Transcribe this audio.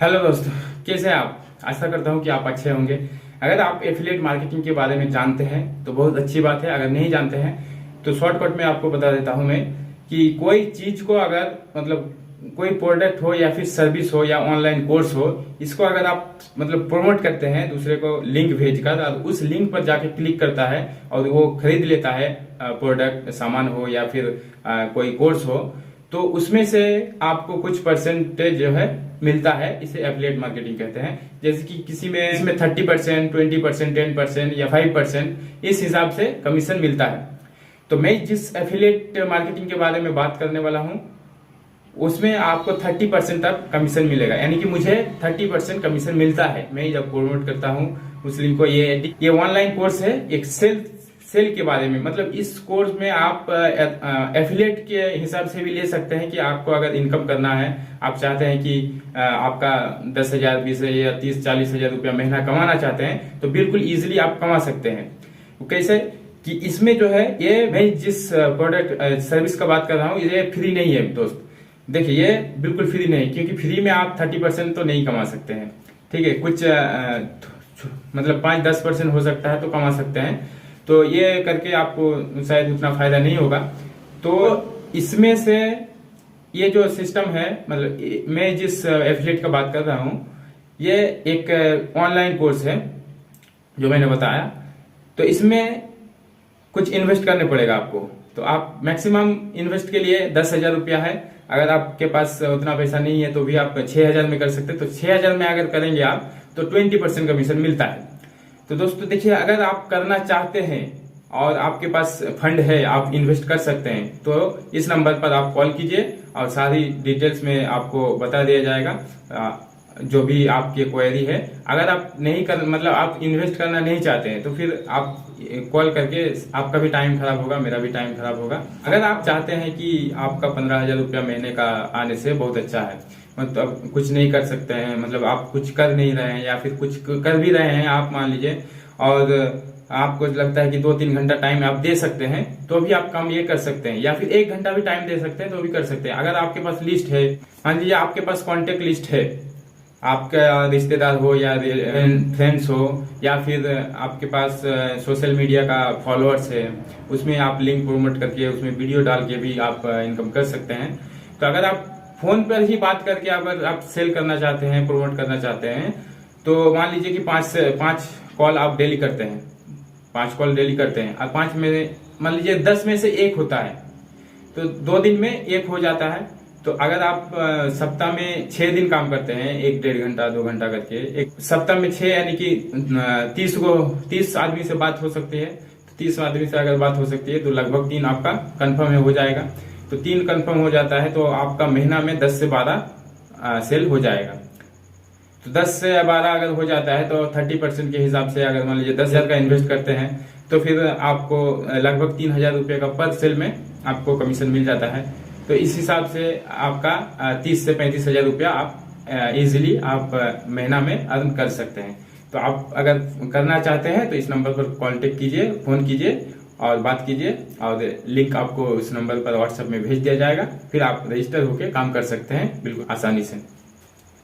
Hello दोस्तों, कैसे हैं आप। आशा करता हूं कि आप अच्छे होंगे। अगर आप एफिलिएट मार्केटिंग के बारे में जानते हैं तो बहुत अच्छी बात है। अगर नहीं जानते हैं तो शॉर्टकट में आपको बता देता हूं मैं कि कोई चीज को अगर कोई प्रोडक्ट हो या फिर सर्विस हो या ऑनलाइन कोर्स हो, इसको अगर आप प्रमोट करते हैं दूसरे को लिंक भेजकर और उस लिंक पर जाके क्लिक करता है और वो खरीद लेता है, प्रोडक्ट सामान हो या फिर कोई कोर्स हो, तो उसमें से आपको कुछ परसेंटेज जो है मिलता है। इसे एफिलिएट मार्केटिंग कहते हैं। जैसे कि किसी में इसमें 30%, 20%, 10% या 5% इस हिसाब से कमीशन मिलता है। तो मैं जिस एफिलिएट मार्केटिंग के बारे में बात करने वाला हूं उसमें आपको 30% तक कमीशन मिलेगा, यानी कि मुझे 30% कमीशन मिलता है मैं जब प्रमोट करता हूं उस लिंक को। ये ऑनलाइन कोर्स है एक सेल के बारे में। इस कोर्स में आप एफिलिएट के हिसाब से भी ले सकते हैं कि आपको अगर इनकम करना है, आप चाहते हैं कि आपका 10,000, 20,000, 30,000-40,000 रुपया महीना कमाना चाहते हैं तो बिल्कुल इजीली आप कमा सकते हैं। कैसे कि इसमें जो है, ये मैं जिस प्रोडक्ट सर्विस का बात कर रहा हूँ ये फ्री नहीं है दोस्त। देखिए ये बिल्कुल फ्री नहीं, क्योंकि फ्री में आप 30% तो नहीं कमा सकते हैं। ठीक है, कुछ 5-10% हो सकता है तो कमा सकते हैं। तो ये करके आपको शायद उतना फायदा नहीं होगा। तो इसमें से ये जो सिस्टम है, मैं जिस एफिलिएट का बात कर रहा हूं, ये एक ऑनलाइन कोर्स है जो मैंने बताया। तो इसमें कुछ इन्वेस्ट करने पड़ेगा आपको। तो आप मैक्सिमम इन्वेस्ट के लिए 10,000 रुपया है। अगर आपके पास उतना पैसा नहीं है तो भी आप 6,000 में कर सकते हैं। तो 6,000 में अगर करेंगे आप तो 20% कमीशन मिलता है। तो दोस्तों देखिए, अगर आप करना चाहते हैं और आपके पास फंड है, आप इन्वेस्ट कर सकते हैं, तो इस नंबर पर आप कॉल कीजिए और सारी डिटेल्स में आपको बता दिया जाएगा जो भी आपकी क्वेरी है। अगर आप नहीं कर आप इन्वेस्ट करना नहीं चाहते हैं तो फिर आप कॉल करके, आपका भी टाइम खराब होगा, मेरा भी टाइम खराब होगा। अगर आप चाहते हैं कि आपका 15,000 रुपया महीने का आने से बहुत अच्छा है, कुछ नहीं कर सकते हैं, आप कुछ कर नहीं रहे हैं या फिर कुछ कर भी रहे हैं आप मान लीजिए, और आपको लगता है कि 2-3 घंटा टाइम आप दे सकते हैं तो भी आप काम ये कर सकते हैं, या फिर 1 घंटा भी टाइम दे सकते हैं तो भी कर सकते हैं। अगर आपके पास लिस्ट है, मान लीजिए आपके पास कॉन्टेक्ट लिस्ट है, आपका रिश्तेदार हो या फ्रेंड्स हो, या फिर आपके पास सोशल मीडिया का फॉलोअर्स है, उसमें आप लिंक प्रमोट करके उसमें वीडियो डाल के भी आप इनकम कर सकते हैं। तो अगर आप फोन पर ही बात करके अगर आप सेल करना चाहते हैं, प्रमोट करना चाहते हैं, तो मान लीजिए कि 5 कॉल आप डेली करते हैं, 5 कॉल डेली करते हैं, और 5 में मान लीजिए 10 में से 1 होता है, तो 2 दिन में 1 हो जाता है। तो अगर आप सप्ताह में 6 दिन काम करते हैं, 1-1.5 घंटा 2 घंटा करके, एक सप्ताह में 6 यानी कि 30 आदमी से बात हो सकती है। तो 30 आदमी से अगर बात हो सकती है तो लगभग 3 आपका कंफर्म हो जाएगा। तो 3 कंफर्म हो जाता है तो आपका महीना में 10 से 12 सेल हो जाएगा। तो 10 से 12 अगर हो जाता है तो 30% के हिसाब से अगर मान लीजिए 10,000 का इन्वेस्ट करते हैं तो फिर आपको लगभग 3,000 रुपये का पर सेल में आपको कमीशन मिल जाता है। तो इस हिसाब से आपका 30 से 35,000 रुपया आप इजीली आप महीना में अर्न कर सकते हैं। तो आप अगर करना चाहते हैं तो इस नंबर पर कांटेक्ट कीजिए, फोन कीजिए और बात कीजिए, और लिंक आपको इस नंबर पर व्हाट्सएप में भेज दिया जाएगा। फिर आप रजिस्टर होकर काम कर सकते हैं बिल्कुल आसानी से।